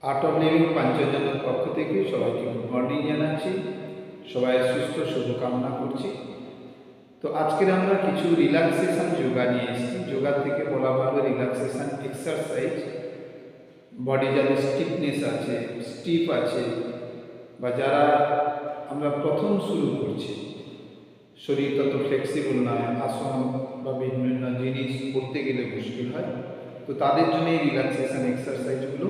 Art of living পাঞ্চজনের পক্ষ থেকে সবাইকে গুড মর্নিং জানাচ্ছি। সবাই সুস্থ শুভকামনা করছি। তো আজকের আমরা কিছু রিল্যাক্সেশন যোগা নিয়ে এসেছি। যোগা থেকে বলা ভালো রিল্যাক্সেশন এক্সারসাইজ। বডি যাদের স্টিফনেস আছে, স্টিফ আছে, বা যারা আমরা প্রথম শুরু করছি, শরীর তত ফ্লেক্সিবল নয়, আসন বা বিভিন্ন জিনিস করতে গেলে মুশকিল হয়, তো তাদের জন্য এই রিল্যাক্সেশন এক্সারসাইজগুলো।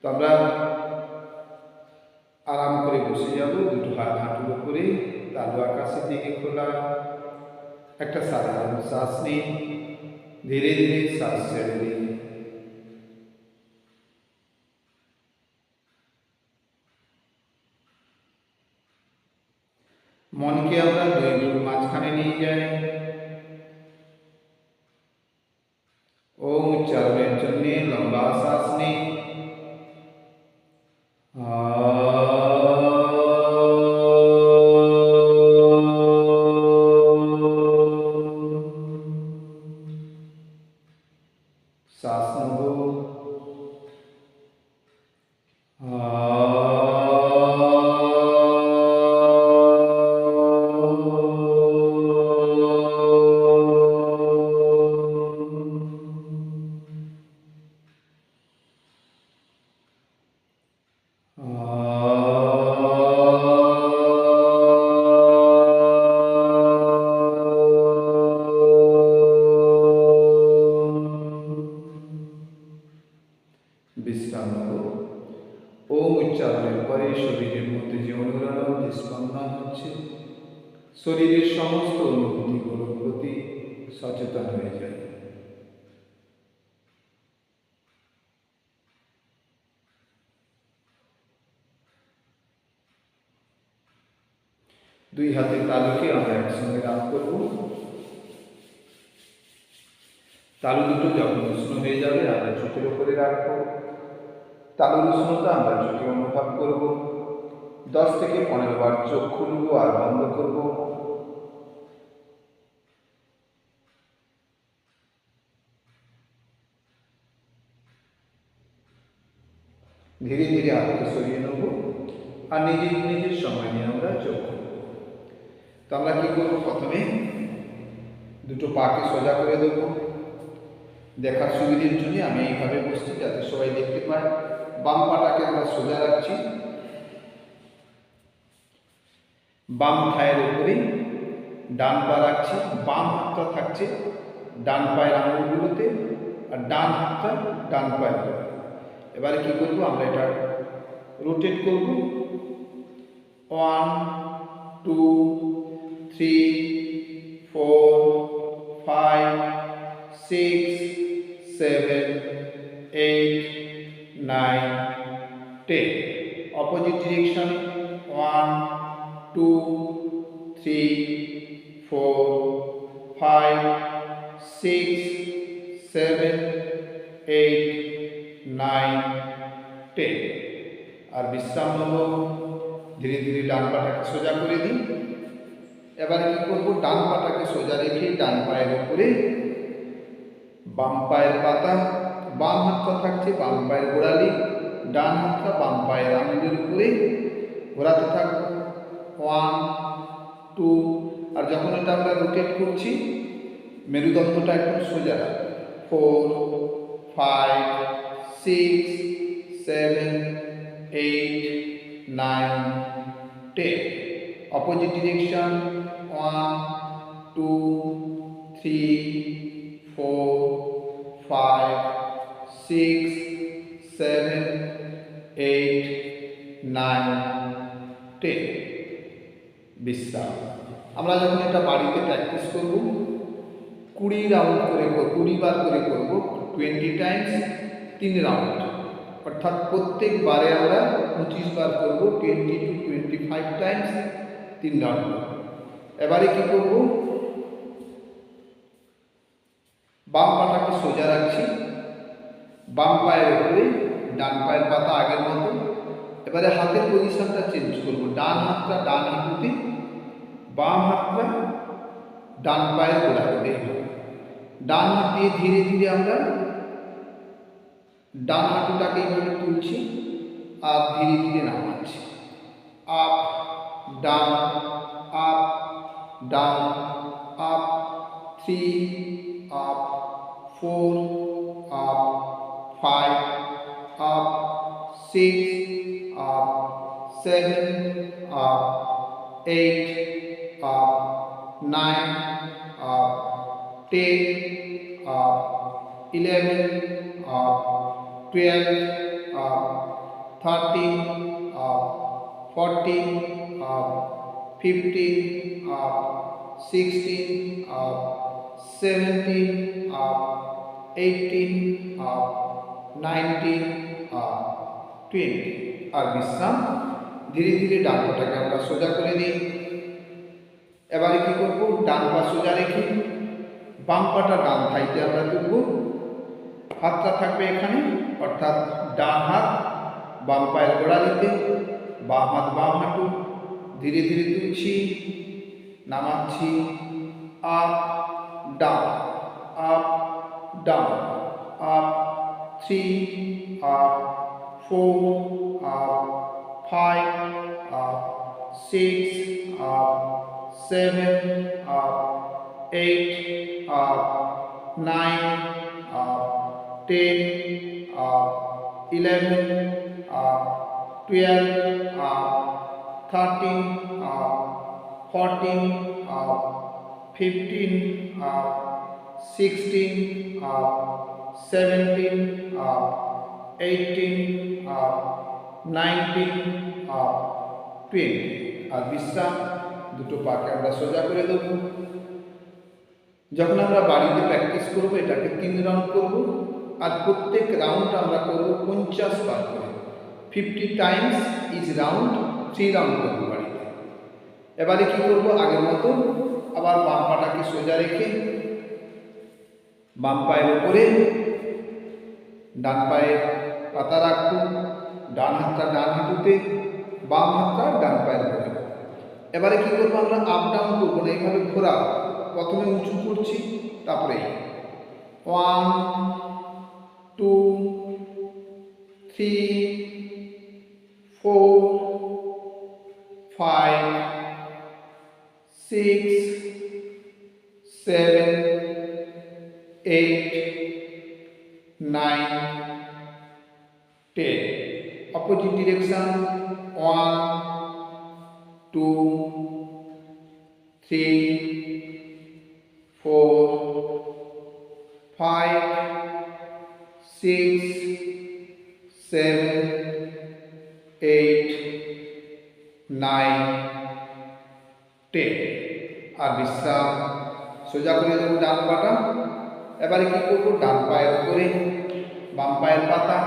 তো আমরা আরাম করে বসে যাব, দুটো হাত হাঁটুর উপরে, তালু আকাশের দিকে খোলা। একটা সাধারণ শ্বাস নিন, ধীরে ধীরে শ্বাস ছেড়ে দিন। মনকে আমরা দুই ভ্রুর মাঝখানে নিয়ে যাই। ওম উচ্চারণের জন্য লম্বা শ্বাস নিন। শ্বাস নেব। বিশ্রাম নেব। ওম উচ্চারণের পরে শরীরের মধ্যে যে অনুরণন, যে স্পন্দন হচ্ছে, শরীরের সমস্ত অনুভূতিগুলোর প্রতি সচেতন হয়ে যায়। দুই হাতের তালুকে আমরা একসঙ্গে রাগ করব। তালু দুটো যখন উষ্ণ হয়ে যাবে আমরা চোখের উপরে রাখবো। তালুর উষ্ণতা আমরা চোখে অনুভব করব। 10 থেকে 15 বার চোখ খুলব আর বন্ধ করব। ধীরে ধীরে হাতকে সরিয়ে নেব আর নিজের নিজের সময় নিয়ে আমরা চোখ খুলব। তো আমরা কি করবো, প্রথমে দুটো পাকে সোজা করে দেবো। দেখার সুবিধার জন্য আমি এইভাবে বসছি যাতে সবাই দেখতে পায়। বাম পাটাকে আমরা সোজা রাখছি, বাম থায়ের উপরে ডান পা রাখছি। বাম হাতটা থাকছে ডান পায়ের আঙুলগুলোতে আর ডান হাতটা ডান পায়ের উপরে। এবারে কি করবো, আমরা এটা রোটেট করব। 1 2 3 4 5 6 7 8 9 10। Opposite direction 1 2 3 4 5 6 7 8 9 10। আর বিশ্রাম নেব। ধীরে ধীরে ডান পাটাকে সোজা করে দিই। এবারে কি করব, ডান পাটাকে সোজা রেখে ডান পায়ের উপরে বাম পায়ের পাতা, বাম হাতটা থাকছে বাম পায়ের গোড়ালি, ডান হাতটা বাম পায়ের আঙুলের উপরে ঘোরাতে থাকবো। 1 2। আর যখন এটা আমরা রোটেট করছি মেরুদণ্ডটা একদম সোজা রাখবো। 4 5 6 7 8 9 10। Opposite direction 1 2 3 4 5 6 7 8 9 10। বিশ্রাম। আমরা যখন এটা বাড়িতে প্র্যাকটিস করব 20 রাউন্ড করে 20 বার করে করব, 20 টাইমস 3 রাউন্ড, অর্থাৎ প্রত্যেক বারে আমরা 25 বার করব, 20 to 25 টাইমস 3 রাউন্ড। এবারে কি করব, বাম পাটাকে সোজা রাখছি, বাম পায়ের উপরে ডান পায়ের পাতা আগের মতো। এবারে হাতের পজিশনটা চেঞ্জ করব। ডান হাতটা ডান হাঁটুতে, বাম হাতটা ডান পায়ের গোড়ালিতে। ডান হাত দিয়ে ধীরে ধীরে আমরা ডান হাঁটুটাকে এইভাবে তুলছি আর ধীরে ধীরে নামাচ্ছি। Up down, up down, up 3, up 4, up 5, up 6, up 7, up 8, up 9, up 10, up 11, up 12, up 13, up 14, up 15, up 16, up 17, up 18, up 19, up 20। আর বিশ্রাম। ধীরে ধীরে ডান পাটাকে আমরা সোজা করে দিই। এবারে কি করব, ডান পা সোজা রেখে বাম পাটা ডান থাইতে আমরা তুলব। হাতটা থাকবে এখানে, অর্থাৎ ডান হাত বাম পায়ের গোড়ালিতে, বাম হাত বাম হাঁটু। ধীরে ধীরে তুলছি, নামাচ্ছি। Up down, up down, up 3, up 4, up 5, up 6, up 7, up 8, up 9, up 10, up 11, up 12, up 13, up 14, up 15, up 16, up 17, up 18, up 19, up 20। আর বিশ্রাম। দুটো পাকে আমরা সোজা করে দেব। যখন আমরা বাড়িতে প্র্যাকটিস করবো এটাকে 3 রাউন্ড করব, আর প্রত্যেক রাউন্ড আমরা করব 50 বার করে। 50 টাইমস ইচ রাউন্ড, 3 রাউন্ড করবো বাড়িতে। এবারে কি করব, আগের মতো আবার বাম পাটাকে সোজা রেখে বাম পায়ের উপরে ডান পায়ের পাতা রাখবো। ডান হাতটা ডান হাঁটুতে, বাম হাতটা ডান পায়ের উপরে। এবারে কি করবো, আমরা আপ ডাউন করবো না, এইভাবে ঘোরা। প্রথমে উঁচু করছি, তারপরে 1, 2, 3, 4, 5, 6, 7, 8, 9, 10। Opposite direction. 1, 2, 3, 4, 5, 6, 7, 8, 9, 10। আর বিশ্রাম। সোজা করে দেবো ডান পাটা। এবারে কি করবো, ডান পায়ের উপরে বাম পায়ের পাতা,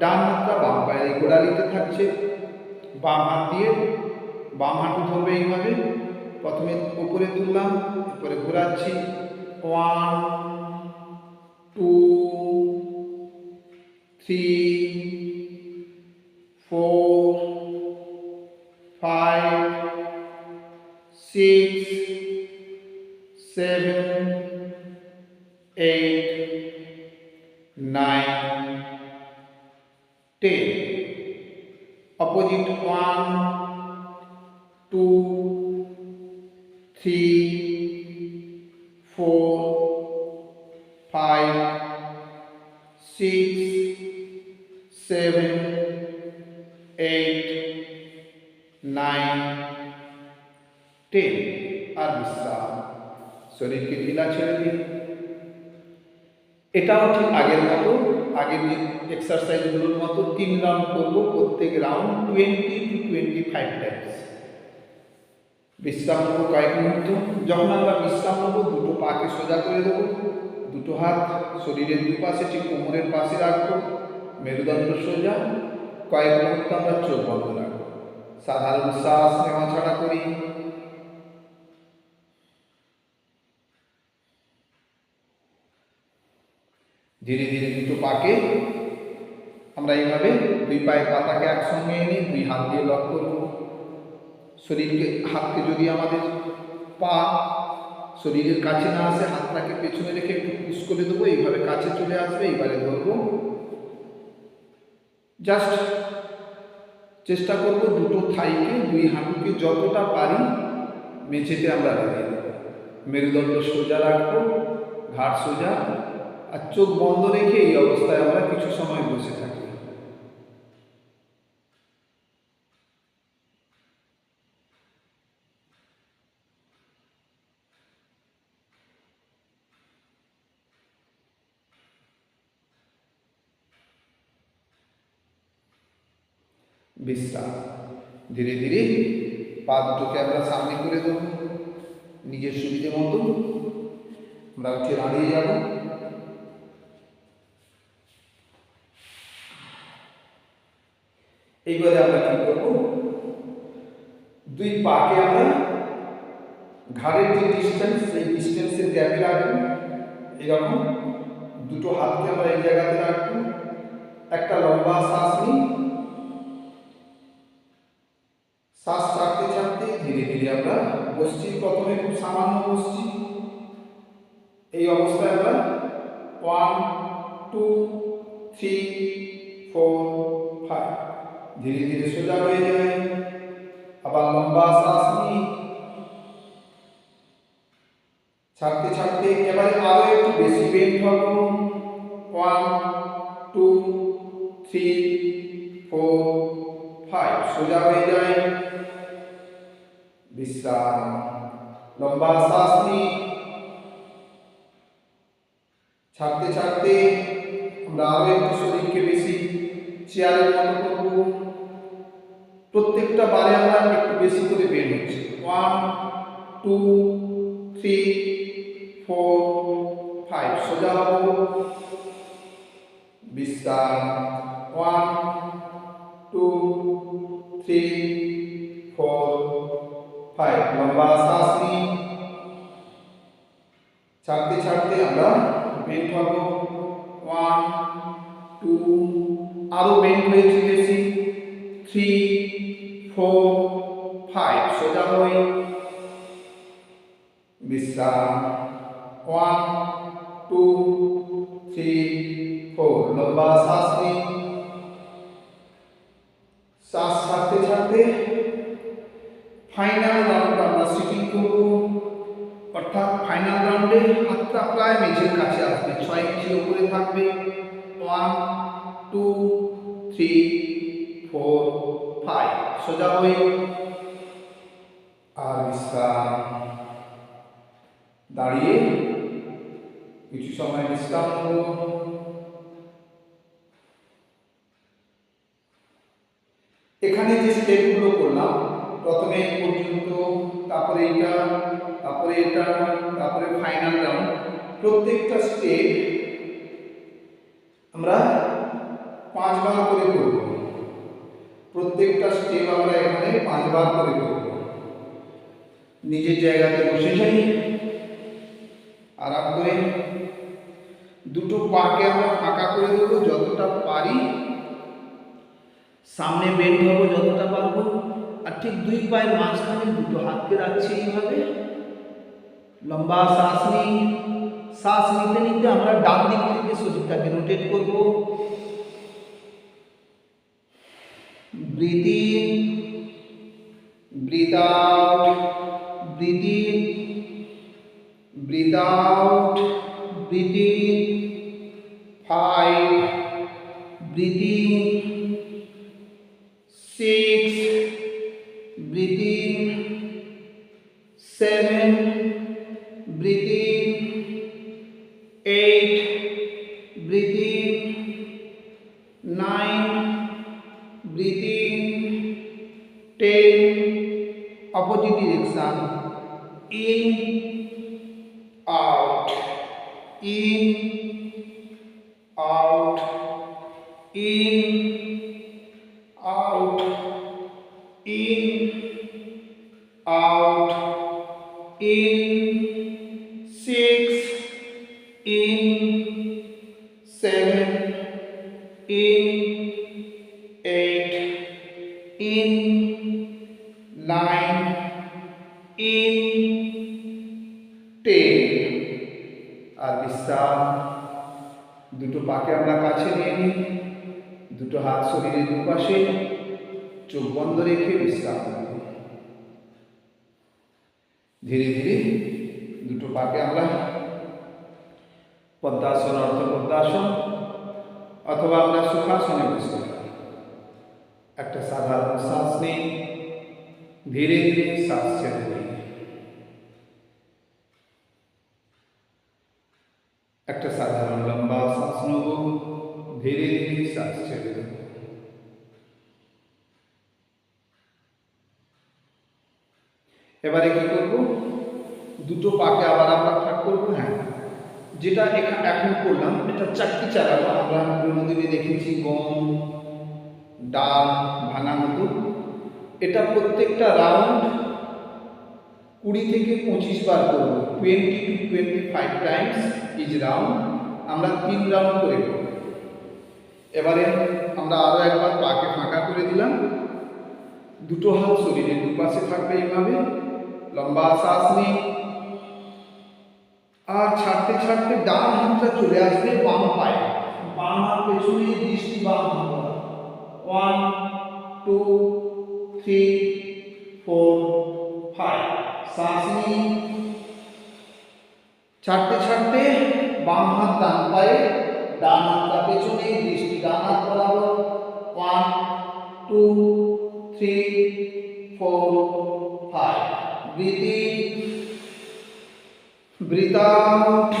ডান হাতটা বাম পায়ের গোড়ালিতে থাকছে। বাম হাত দিয়ে বাম হাঁটু ধরবে এইভাবে। প্রথমে উপরে তুললাম, উপরে ঘোরাচ্ছি। 1, 2, 3, 4, 5, 6, 7, 8, 9, 10। Opposite 1, 2, 3, 4, 5, 6, 7, 8, 9, 10। আর বিশ্রাম। শরীরকে ঢিলা ছেড়ে দিন। এটাও ঠিক আগের মতো, আগের দিন এক্সারসাইজগুলোর মতো 3 রাউন্ড করবো। প্রত্যেক রাউন্ড 20 to 25 টাইমস। বিশ্রাম নেবো কয়েক মুহূর্ত। যখন আমরা বিশ্রাম নেবো, দুটো পাকে সোজা করে দেবো। দুটো হাত শরীরের দুপাশে ঠিক কোমরের পাশে রাখবো। মেরুদণ্ড সোজা। কয়েক মুহূর্ত আমরা চোখ বন্ধ রাখবো। সাধারণ শ্বাস নেওয়া ছাড়া করি। ধীরে ধীরে দুটো পাকে আমরা এইভাবে দুই পায়ের পাতাকে একসঙ্গে এনে দুই হাত দিয়ে লক করব। শরীরকে, হাতকে যদি আমাদের পা শরীরের কাছে না আসে, হাতটাকে পেছনে রেখে একটু পুশ করে দেবো। এইভাবে কাছে চলে আসবে। এইবারে ধরবো, জাস্ট চেষ্টা করব দুটো থাইকে, দুই হাঁটুকে যতটা পারি মেঝেতে আমরা দাঁড়িয়ে দেবো। মেরুদণ্ড সোজা রাখবো, ঘাড় সোজা, আর চোখ বন্ধ রেখে এই অবস্থায় আমরা কিছু সময় বসে থাকি। বিশ্রাম। ধীরে ধীরে পা দুটোকে আমরা সামনে করে দেবো, নিজের সুবিধে মতো আমরা উঠে দাঁড়িয়ে যাব। এইবারে আমরা কি করবো, দুই পাকে আমরা ঘাড়ের যে ডিস্টেন্স, সেই ডিস্টেন্সের গ্যাপে রাখবো। এরকম দুটো হাতকে আমরা এই জায়গাতে রাখবো, একটা লম্বা শ্বাস নিই। শ্বাস ছাড়তে ছাড়তে ধীরে ধীরে আমরা বসছি। প্রথমে খুব সামান্য বসছি। এই অবস্থায় আমরা 1 2 3 4 5 ধীরে ধীরে সোজা হয়ে যায়। আবার লম্বা শ্বাস নিই, ছাড়তে ছাড়তে এবারে আরো একটু বেশি বেন্ড হব। 1 2 3 4 5 সোজা হয়ে যায়। বিশ্রাম। লম্বা শ্বাস নিই, ছাড়তে ছাড়তে আমরা আরো একটু শরীরকে বেশি চেয়ারের মতো করব। প্রত্যেকটা বারে আমরা একটু বেশি করে বের হচ্ছে। 1 2 3 4 5 সোজা হব। বিশ্রাম। 1 2 3 4 5 লম্বা শ্বাস নিই, ছাড়তে ছাড়তে আমরা বেন্ড হব। 1 2 আরো বেন্ড হয়েছে বেশি। 3 4 5 সোজা হই। বিশ্রাম। 1 2 3 4 লম্বা শ্বাস নিই, শ্বাস ছাড়তে ছাড়তে ফাইনাল রাউন্ড আমরা সিটিং করব। অর্থাৎ ফাইনাল রাউন্ডে হাতটা প্রায় মেঝের কাছে আসবে, 6 ইঞ্চি উপরে থাকবে। 1 2 3 4 5 সোজা হয়ে আর বিশ্রাম। দাঁড়িয়ে কিছু সময় বিশ্রাম নেব। এখানে যে স্টেপগুলো করলাম, প্রথমে পর্যন্ত, তারপরে এটা, তারপরে এটা, তারপরে ফাইনাল রাউন্ড, প্রত্যেকটা স্টেপ আমরা 5 বার করে করব। প্রত্যেকটা স্টেপ আমরা এখানে 5 বার করে করব। নিজের জায়গাতে বসে যাই, আরাম করে দুটো পাকে আমরা ফাঁকা করে দেবো যতটা পারি, সামনে বেন্ড হব যতটা পারবো। আর ঠিক দুই পায়ের মাঝখানে দুটো হাতকে রাখছি এইভাবে। লম্বা শ্বাস নিই, শ্বাস নিতে নিতে আমরা ডান দিক থেকে শরীরটাকে রোটেট করব। Breathe in, breathe out, breathe in, breathe out, breathe in, 5, breathe in, 6, breathe in, 7, breathe in, 8, breathe in, 9, breathe in, 10, opposite direction, in, out, in, out, in, out, in, out, in, 6, in, 7, in, 8, in, 9, in, 10 আর বিশ্রাম। দুটো পাকে আমরা কাছে নিয়ে নিই, দুটো হাত শরীরের দুপাশে, চোখ বন্ধ রেখে বিশ্রাম নেব। ধীরে ধীরে দুটো পাকে আমরা পদ্মাসন, অর্ধ পদ্মাসন অথবা আমরা সুখাসনে বসতে পারি। একটা সাধারণ শ্বাস নিই, ধীরে ধীরে শ্বাস ছেড়ে দিই। একটা সাধারণ লম্বা শ্বাস নেব, ধীরে ধীরে শ্বাস ছেড়ে দেব। এবারে কি করব, দুটো পাকে আবার আমরা ভাগ করবো। হ্যাঁ, যেটা এখন করলাম এটা চাকতি চালাবো। আমরা নদীতে দেখেছি গম, ডাল ভাঙা মতো। এটা প্রত্যেকটা রাউন্ড 20 থেকে 25 বার করব। 20 to 25 টাইমস ইজ রাউন্ড। আমরা 3 রাউন্ড করে করব। এবারে আমরা আরো একবার পাকে ফাঁকা করে দিলাম। দুটো হাত শরীরের দুপাশে থাকবে এইভাবে। লম্বা শ্বাস নিই, আর ছাড়তে ছাড়তে ডান হাতটা চলে আসবে বাম পায়ে। বাম হাত পেছনে, দৃষ্টি বাম হাত। 1 2 3 4 5। শ্বাস নিই, ছাড়তে ছাড়তে বাম হাত ডান পায়ে, ডান হাতটা পেছনে, দৃষ্টি ডান হাত বরাবর। 1 2 3 4 5। Breathe in, breathe out.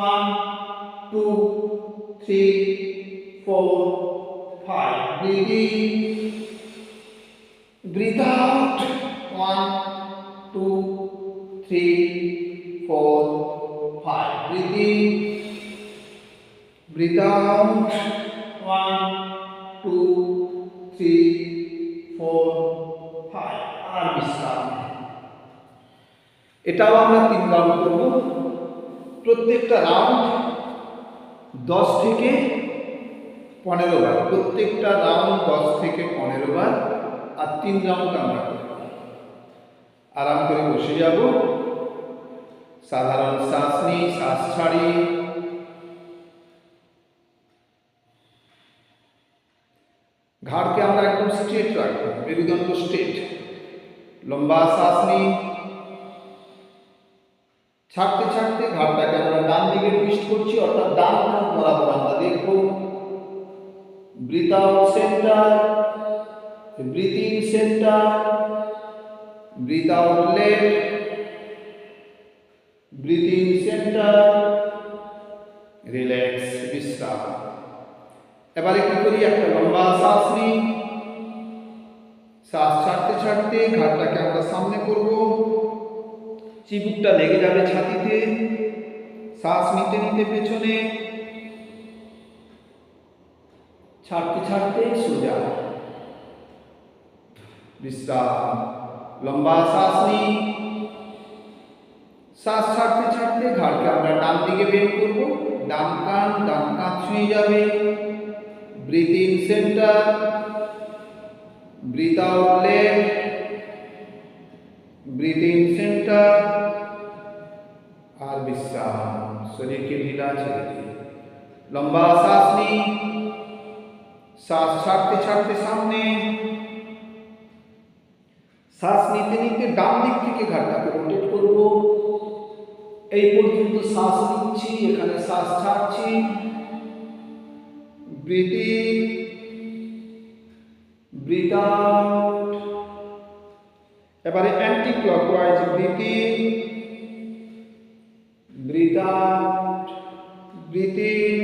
1 2 3 4 5. Breathe in, breathe out. 1 2 3 4 5. Breathe in, breathe out. 1 2 3 4 5. আর বিশ্রাম। এটাও আমরা 3 রাউন্ড করব। প্রত্যেকটা রাউন্ড 10 থেকে 15 বার। প্রত্যেকটা রাউন্ড 10 থেকে 15 বার, আর 3 রাউন্ড আমরা করব। আরাম করে বসে যাব। সাধারণ শ্বাস নিই, শ্বাস ছাড়ি। ঘাড়কে আমরা একদম স্ট্রেট রাখবো, মেরুদণ্ড স্ট্রেট। লম্বা শ্বাস নিই, ছাড়তে ছাড়তে ঘাড়টাকে আমরা ডান দিকে টুইস্ট করছি, অর্থাৎ ডান কাঁধ বরাবর আমরা দেখবো। Breathe out centre, breathe in centre, breathe out left, breathe in centre, relax, বিশ্রাম। এবারে কি করি, একটা লম্বা শ্বাস নিই, শ্বাস ছাড়তে ছাড়তে ঘাড়টাকে আমরা সামনে করব। চিবুকটা লেগে যাবে ছাতিতে। শ্বাস নিতে নিতে পেছনে, ছাড়তে ছাড়তে সোজা, বিশ্রাম। লম্বা শ্বাস নিই, শ্বাস ছাড়তে ছাড়তে ঘাড়কে আমরা ডান দিকে বেন্ড করব। ডান কাঁধ ছুঁয়ে যাবে। Breathe in centre, breathe out left, breathe in center, আর বিশ্রাম। শরীরকে ঢিলা ছেড়ে দিই। লম্বা শ্বাস নিই, শ্বাস ছাড়তে ছাড়তে সামনে, শ্বাস নিতে নিতে ডান দিক থেকে ঘাড়টাকে রোটেট করব। এই পর্যন্ত শ্বাস নিচ্ছি, এখানে শ্বাস ছাড়ছি। Breathe in, breathe out. এবারে anticlockwise, breathe in, breathe out, breathe in,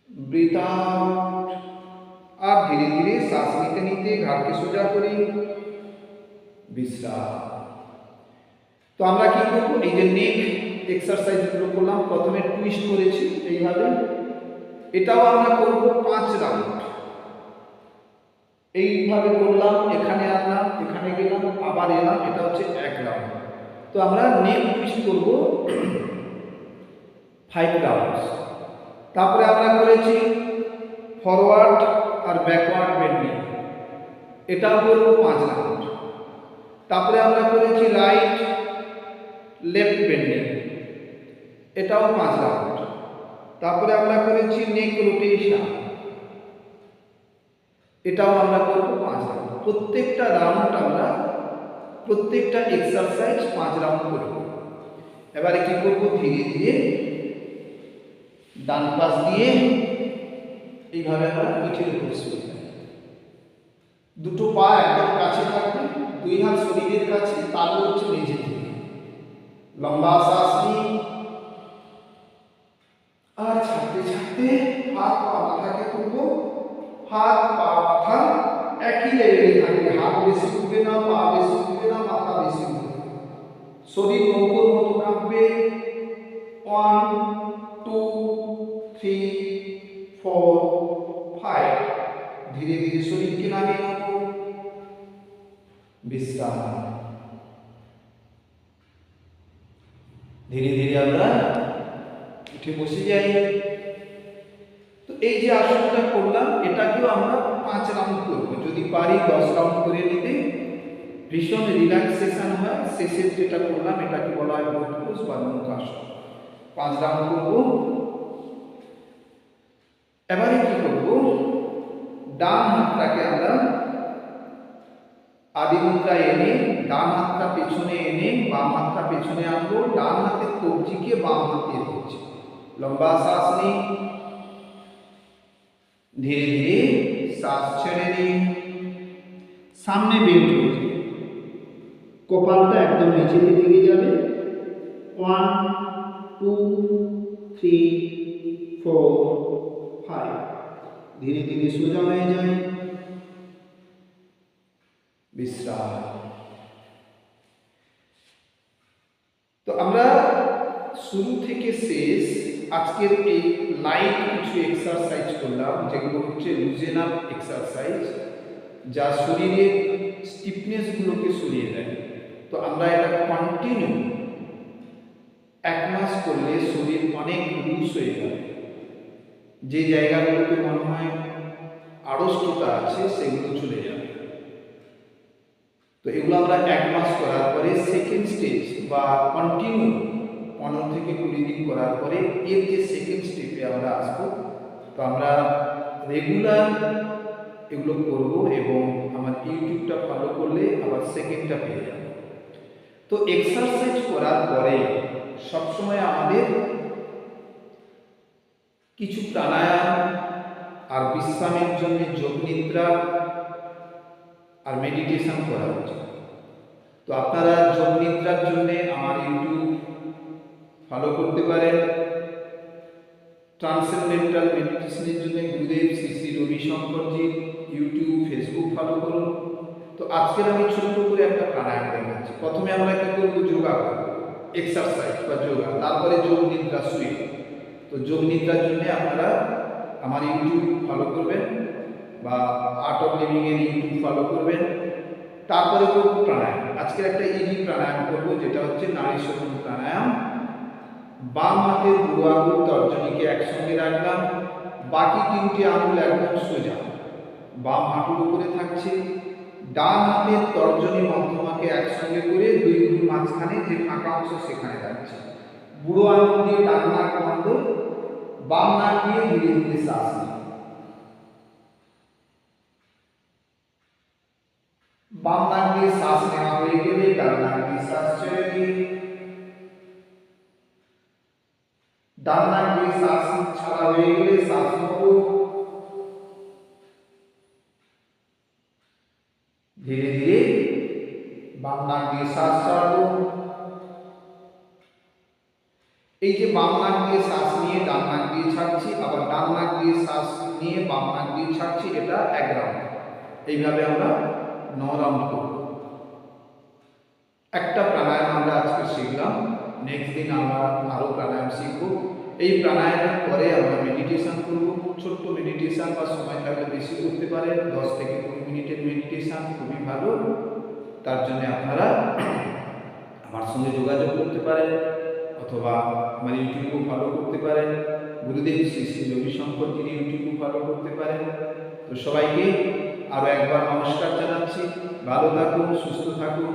breathe out. আর ধীরে ধীরে শ্বাস নিতে নিতে ঘাড়কে সোজা করি, বিশ্রাম। তো আমরা কি করবো, এই যে নেক এক্সারসাইজ গুলো করলাম, প্রথমে টুইস্ট করেছি এইভাবে, এটাও আমরা করব 5 রাউন্ড। এইভাবে করলাম, এখানে আনলাম, এখানে গেলাম, আবার এলাম, এটা হচ্ছে 1 রাউন্ড। তো আমরা নেক টুইস্ট করব 5 রাউন্ডস। তারপরে আমরা করেছি ফরওয়ার্ড আর ব্যাকওয়ার্ড বেন্ডিং, এটাও করব 5 রাউন্ড। তারপরে আমরা করেছি রাইট লেফট বেন্ডিং, এটাও 5 রাউন্ড। তারপরে আমরা করেছি নেক রোটেশন, এটাও আমরা করব 5 রাউন্ড। প্রত্যেকটা রাউন্ড আমরা প্রত্যেকটা এক্সারসাইজ 5 রাউন্ড করব। এবারে কি করব, ধীরে ধীরে ডান পাশ দিয়ে এইভাবে আমরা পিঠের উপর শুয়ে দুটো পা একদম কাছে থাকবে, 2 হাত শরীরের কাছে, তালু হচ্ছে নিচে থেকে, লম্বা শ্বাস নিই আর ছাড়তে ছাড়তে হাত পা মাথাকে করব, হাত পা মাথা একই লেভেলে থাকবে, হাত বেশি উঠবে না, পা বেশি উঠবে না, মাথা বেশি উঠবে না, শরীর নৌকোর মতো কাঁপবে। 1 2 3 4 5, ধীরে ধীরে শরীরকে নামিয়ে নেব, বিশ্রাম। ধীরে ধীরে আমরা উঠে বসে যাই। তো এই যে আসনটা করলাম, এটাকেও আমরা 5 রাউন্ড করব, যদি পারি 10 রাউন্ড করে নিতে ভীষণ রিল্যাক্সেশন হয়। শেষের যেটা করলাম এটাকে বলা হয় বোধপুষ বা নৌকাসন। 5 রাউন্ড করব। এবারে কি করব, ডান হাতটাকে আমরা আদি মুদ্রায় এনে, ডান হাতটা পেছনে এনে বাম হাতটা পেছনে আনবো, ডান হাতের কবজিকে বাম হাত দিয়ে ধরছি, লম্বা শ্বাস নিই, ধীরে ধীরে শ্বাস ছেড়ে দিই, সামনে বেন্ড করছি, কপালটা একদম নিচের দিকে যাবে। 1 2 3 4 5, ধীরে ধীরে সোজা হয়ে যায়, বিশ্রাম। তো আমরা শুরু থেকে শেষ আজকের এই লাইট কিছু এক্সারসাইজ করলাম, যেগুলো হচ্ছে লুজেন আপ এক্সারসাইজ, যা শরীরের স্টিফনেস গুলোকে সরিয়ে দেয়। তো আমরা এটা কন্টিনিউ 1 মাস করলে শরীর অনেক লুজ হয়ে যাবে, যে জায়গাগুলোতে মনে হয় আড়ষ্টতা আছে সেগুলো চলে যাবে। তো এগুলো আমরা 1 মাস করার পরে সেকেন্ড স্টেজ বা কন্টিনিউ 15 থেকে 20 দিন করার পরে এর যে সেকেন্ড স্টেপে আমরা আসবো। তো আমরা রেগুলার এগুলো করব এবং আমার ইউটিউবটা ফলো করলে আবার সেকেন্ডটা পেয়ে যাবে। তো এক্সারসাইজ করার পরে সবসময় আমাদের কিছু প্রাণায়াম আর বিশ্রামের জন্য যোগ নিদ্রা আর মেডিটেশন করা উচিত। তো আপনারা যোগ নিদ্রার জন্য আমার ইউটিউব ফলো করতে পারেন, ট্রান্সেন্ডেন্টাল মেডিটেশনের জন্য গুরুদেব Shri Shri রবিশঙ্করজি YouTube Facebook follow করুন। তো আজকের আমি ছোট্ট করে একটা প্রাণায়াম দেখাচ্ছি। প্রথমে আমরা কি করব, যোগা করব, এক্সারসাইজ বা যোগা, তারপরে যোগ নিদ্রা শুয়ে। তো যোগ নিদ্রার জন্য আপনারা আমার ইউটিউব ফলো করবেন বা আর্ট অফ লিভিং এর ইউটিউব ফলো করবেন। তারপরে করব প্রাণায়াম। আজকের একটা ইজি প্রাণায়াম করব, যেটা হচ্ছে নাড়ি শোধন প্রাণায়াম। বাম হাতের বুড়ো আঙুল তর্জনীকে একসঙ্গে রাখলাম, বাকি 3টে আঙুল একদম সোজা বাম হাঁটুর উপরে থাকছে, ডান হাতের তর্জনী মধ্যমাকে একসঙ্গে করে 2 ভুঁড়ির মাঝখানে যে ফাঁকা অংশ সেখানে রাখছে। বুড়ো আঙুল দিয়ে ডান নাক বন্ধ, বাম নাক দিয়ে ধীরে ধীরে শ্বাস নিই। বাম নাক দিয়ে শ্বাস নেওয়া হয়ে গেলে ডান নাক দিয়ে শ্বাস ছেড়ে দিই। ডান নাক দিয়ে শ্বাস ছাড়া হয়ে গেলে শ্বাস নেব, ধীরে ধীরে বাম নাক দিয়ে শ্বাস ছাড়বো। এই যে বাম নাক দিয়ে শ্বাস নিয়ে ডান নাক দিয়ে ছাড়ছি, আবার ডান নাক দিয়ে শ্বাস নিয়ে বাম নাক দিয়ে ছাড়ছি, এটা 1 রাউন্ড। এইভাবে আমরা 9 রাউন্ড করব। একটা প্রাণায়াম আমরা আজকে শিখলাম, নেক্সট দিন আমরা আরো প্রাণায়াম শিখব। এই প্রাণায়ামের পরে আমরা মেডিটেশন করব, ছোট্ট মেডিটেশন, বা সময় থাকলে বেশি করতে পারেন, 10 থেকে 20 মিনিটের মেডিটেশন খুবই ভালো। তার জন্য আপনারা আমার সঙ্গে যোগাযোগ করতে পারেন অথবা আমার ইউটিউবও ফলো করতে পারেন, গুরুদেব শ্রী শ্রী রবিশঙ্করজির ইউটিউবও ফলো করতে পারেন। তো সবাইকে আরও একবার নমস্কার জানাচ্ছি। ভালো থাকুন, সুস্থ থাকুন।